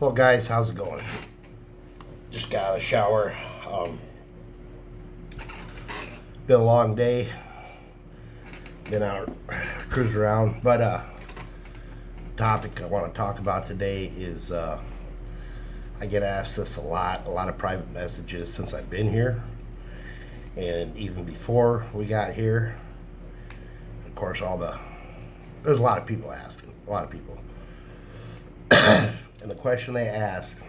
Well, guys, how's it going? Just got out of the shower. Been a long day. Been out cruising around. But topic I want to talk about today is I get asked this a lot of private messages since I've been here, and even before we got here. Of course, there's a lot of people asking, a lot of people. And the question they ask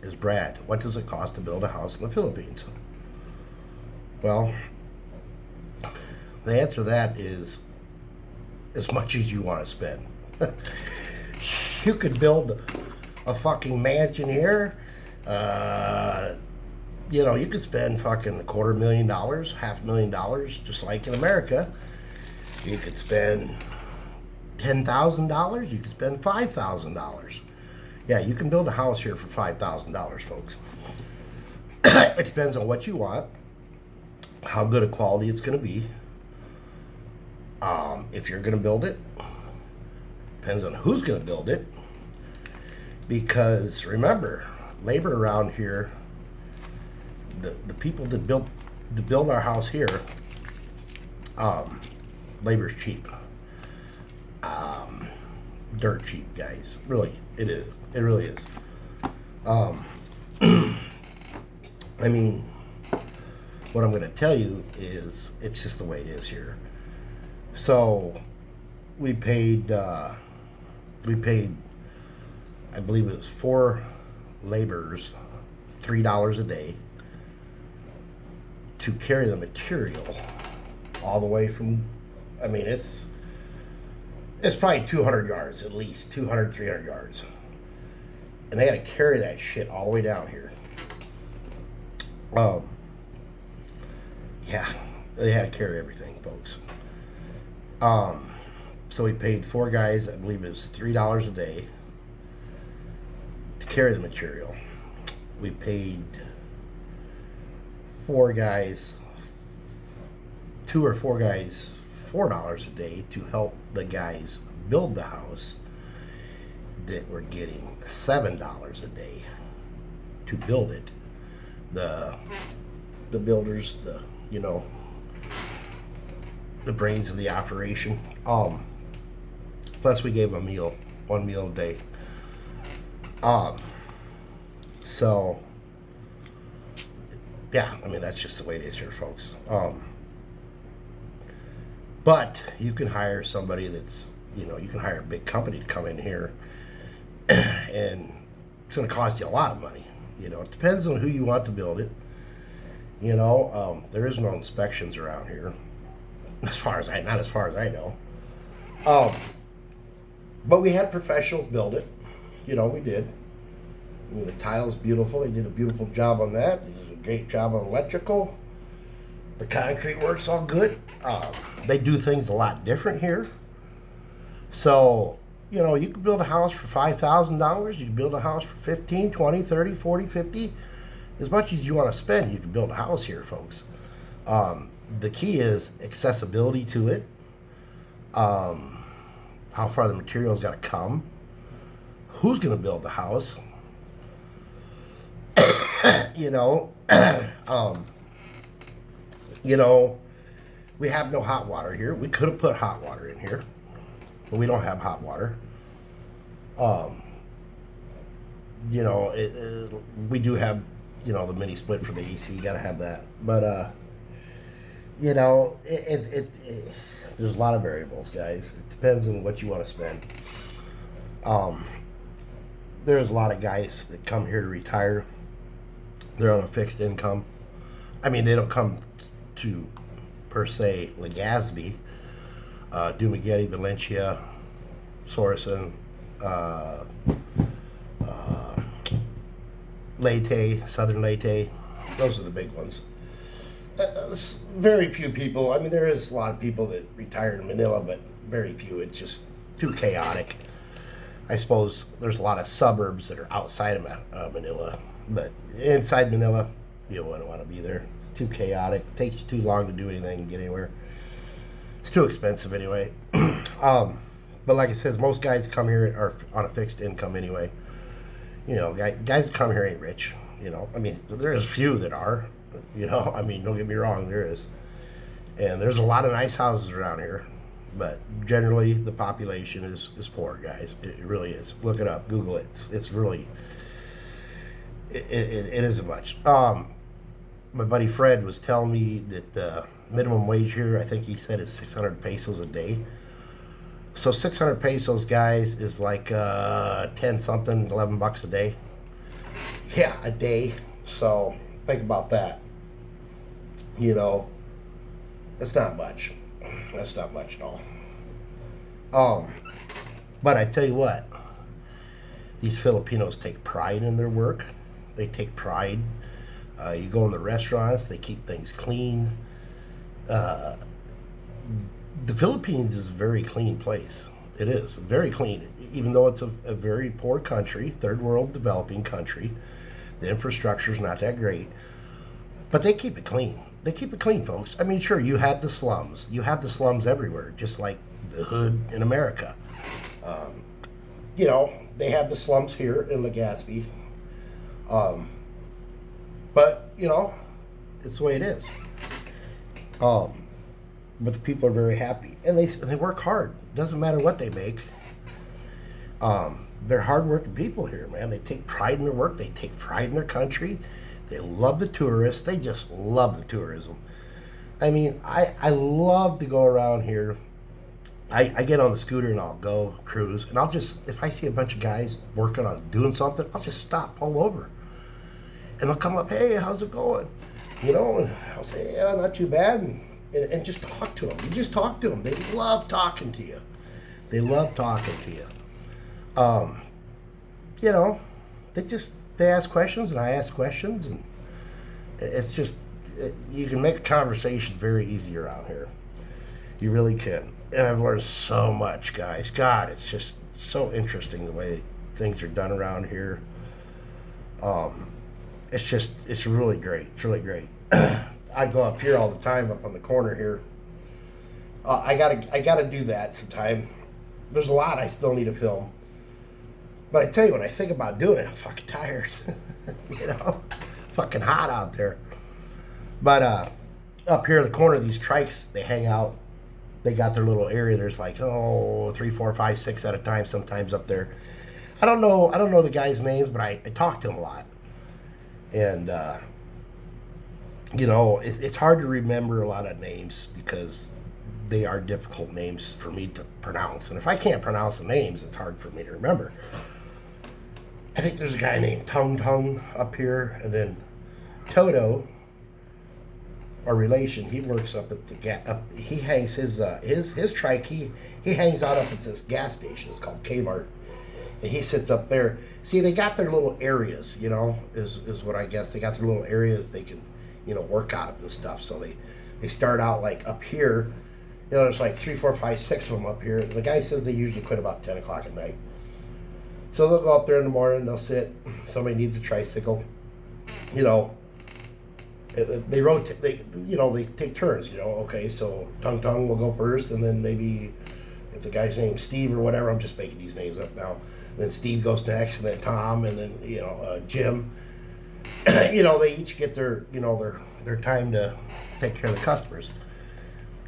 is, Brad, what does it cost to build a house in the Philippines? Well, the answer to that is as much as you want to spend. You could build a fucking mansion here. You could spend fucking $250,000, $500,000, just like in America. You could spend $10,000. You could spend $5,000. Yeah, you can build a house here for $5,000, folks. It depends on what you want, how good a quality it's going to be. If you're going to build it, depends on who's going to build it. Because remember, labor around here, the people that build our house here, labor's cheap. Dirt cheap, guys. Really, it is. It really is. I mean, what I'm going to tell you is it's just the way it is here. So we paid, I believe it was 4 laborers, $3 a day to carry the material all the way from, I mean, it's probably 200 yards, at least 200, 300 yards. And they had to carry that shit all the way down here. Yeah, they had to carry everything, folks. So we paid 4 guys, I believe it was $3 a day to carry the material. We paid 4 guys, 2 or 4 guys, $4 a day to help the guys build the house that were getting $7 a day to build it. The builders, the brains of the operation. Plus we gave them a meal, 1 meal a day. So yeah, I mean, that's just the way it is here, folks. But you can hire somebody that's, you can hire a big company to come in here, and it's going to cost you a lot of money. It depends on who you want to build it. There is no inspections around here, not as far as I know. But we had professionals build it. We did. I mean, the tile's beautiful. They did a beautiful job on that. They did a great job on electrical. The concrete works all good. They do things a lot different here. So, you can build a house for $5,000. You can build a house for 15, 20, 30, 40, 50. As much as you want to spend, you can build a house here, folks. The key is accessibility to it. How far the material's got to come. Who's going to build the house? We have no hot water here. We could have put hot water in here, but we don't have hot water. We do have, the mini split for the AC. You got to have that. But, there's a lot of variables, guys. It depends on what you want to spend. There's a lot of guys that come here to retire. They're on a fixed income. I mean, they don't come to, per se, Legazpi, Dumaguete, Valencia, Sorensen, Leyte, Southern Leyte. Those are the big ones. Very few people. I mean, there is a lot of people that retire in Manila, but very few. It's just too chaotic. I suppose there's a lot of suburbs that are outside of Manila, but inside Manila, you wouldn't want to be there. It's too chaotic. It takes too long to do anything and get anywhere. It's too expensive anyway. But like I says, most guys come here are on a fixed income anyway. You know, guys that come here ain't rich. You know, I mean, there's few that are. You know, I mean, don't get me wrong, there is, and there's a lot of nice houses around here, but generally the population is poor, guys. It really is. Look it up, Google it. It's really it isn't much. My buddy Fred was telling me that the minimum wage here, I think he said, is 600 pesos a day. So 600 pesos, guys, is like 10 something, $11 a day. Yeah, a day. So think about that. You know, it's not much. That's not much at all. But I tell you what, these Filipinos take pride in their work. They take pride. You go in the restaurants, they keep things clean. The Philippines is a very clean place. It is very clean, even though it's a very poor country, third world developing country. The infrastructure is not that great, but they keep it clean. They keep it clean, folks. I mean, sure, you have the slums. You have the slums everywhere, just like the hood in America. You know, they have the slums here in Legazpi. But, you know, it's the way it is. But the people are very happy. And they work hard. Doesn't matter what they make. They're hardworking people here, man. They take pride in their work. They take pride in their country. They love the tourists. They just love the tourism. I mean, I love to go around here. I get on the scooter and I'll go cruise. And I'll just, if I see a bunch of guys working on doing something, I'll just stop all over. And they'll come up, hey, how's it going? You know, and I'll say, yeah, not too bad. And just talk to them. You just talk to them. They love talking to you. They love talking to you. You know, they ask questions and I ask questions, and it's just, you can make a conversation very easy around here. You really can. And I've learned so much, guys. God, it's just so interesting the way things are done around here. It's really great. It's really great. I go up here all the time, up on the corner here. I gotta do that sometime. There's a lot I still need to film. But I tell you, when I think about doing it, I'm fucking tired. You know, fucking hot out there. But up here in the corner, these trikes, they hang out. They got their little area. There's like 3, 4, 5, 6 at a time sometimes up there. I don't know the guys' names, but I talk to them a lot. And you know, it's hard to remember a lot of names because they are difficult names for me to pronounce. And if I can't pronounce the names, it's hard for me to remember. I think there's a guy named Tung Tung up here, and then Toto, our relation, he works up at the he hangs his trike. He hangs out up at this gas station. It's called Kmart, and he sits up there. See, they got their little areas, you know, is what I guess. They got their little areas they can, you know, work out of and stuff. So they start out like up here. You know, there's like 3, 4, 5, 6 of them up here. The guy says they usually quit about 10 o'clock at night. So they'll go up there in the morning, they'll sit, somebody needs a tricycle, you know, they rotate, they take turns, you know, okay, so Tung Tung will go first, and then maybe, if the guy's named Steve or whatever, I'm just making these names up now, then Steve goes next, and then Tom, and then, you know, Jim, you know, they each get their, you know, their time to take care of the customers,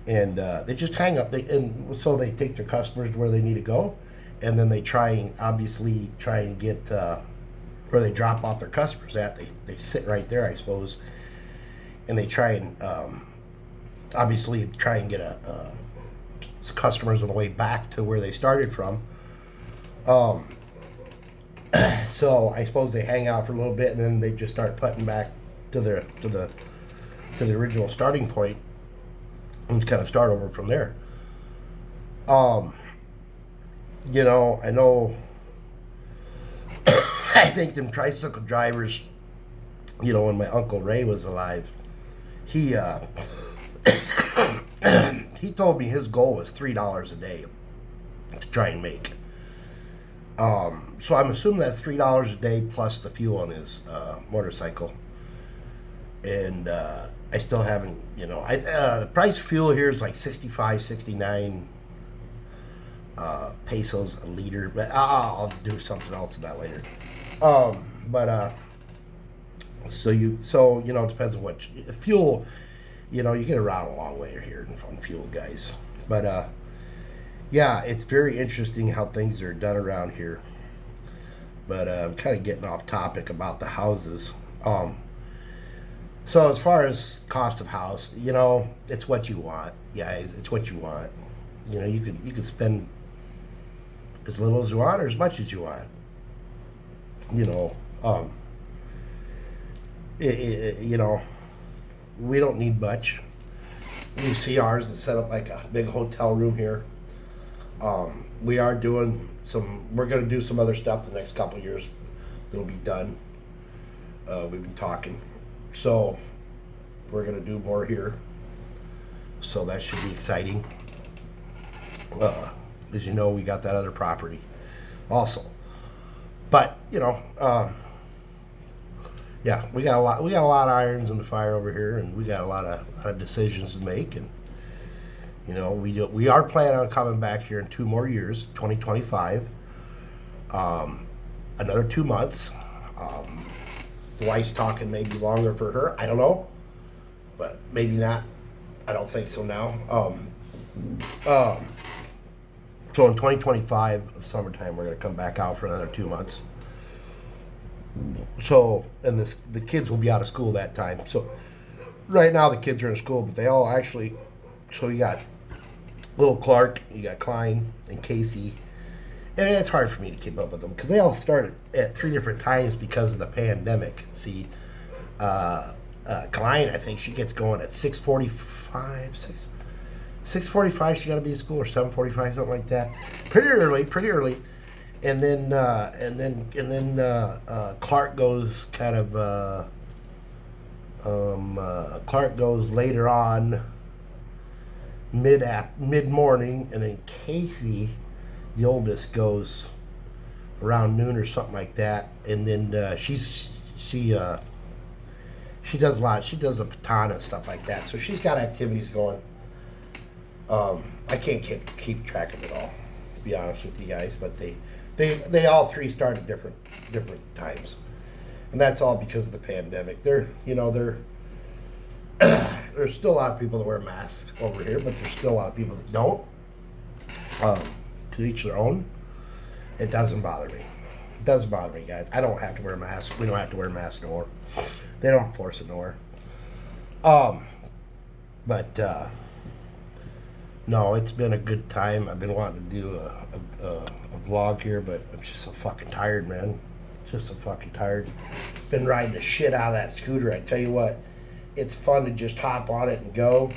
and they just hang up, and so they take their customers to where they need to go. And then they try and get where they drop off their customers at. They sit right there, I suppose, and they try and get some customers on the way back to where they started from. So I suppose they hang out for a little bit, and then they just start putting back to the original starting point, and just kind of start over from there. You know, I know, I think them tricycle drivers, you know, when my Uncle Ray was alive, he he told me his goal was $3 a day to try and make. So I'm assuming that's $3 a day plus the fuel on his motorcycle. And I still haven't, you know, the price of fuel here is like 65, 69 pesos a liter, but I'll do something else about that later. But so it depends on what fuel. You get around a long way here on fuel, guys. But yeah, it's very interesting how things are done around here. But I'm kind of getting off topic about the houses. So as far as cost of house, it's what you want, guys. It's what you want. You could spend as little as you want or as much as you want. You know, um, we don't need much. You see ours is set up like a big hotel room here. We are doing we're going to do some other stuff the next couple of years that'll be done. We've been talking. So we're going to do more here. So that should be exciting. As you know, we got that other property also. But, yeah, we got a lot of irons in the fire over here, and we got a lot of decisions to make. And we are planning on coming back here in 2 more years, 2025. Another 2 months. The wife's talking maybe longer for her. I don't know, but maybe not. I don't think so now. So in 2025, summertime, we're going to come back out for another 2 months. So, and the kids will be out of school that time. So right now the kids are in school, but they all actually, so you got little Clark, you got Klein and Casey. And it's hard for me to keep up with them because they all started at 3 different times because of the pandemic. See, Klein, I think she gets going at 6:45, 6:45. She got to be at school, or 7:45, something like that. Pretty early. And then Clark goes kind of. Clark goes later on, mid morning, and then Casey, the oldest, goes around noon or something like that. And then she does a lot. She does a baton and stuff like that. So she's got activities going. I can't keep track of it all, to be honest with you guys. But they all 3 start at different times, and that's all because of the pandemic. There's still a lot of people that wear masks over here, but there's still a lot of people that don't. To each their own. It doesn't bother me. It doesn't bother me, guys. I don't have to wear a mask. We don't have to wear a mask no more. They don't force it nowhere. But no, it's been a good time. I've been wanting to do a vlog here, but I'm just so fucking tired, man. Just so fucking tired. Been riding the shit out of that scooter. I tell you what, it's fun to just hop on it and go.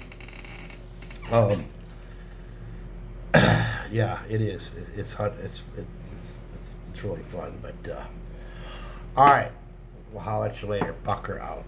Yeah, it is. It's really fun. But all right, we'll holler at you later. Bucker out.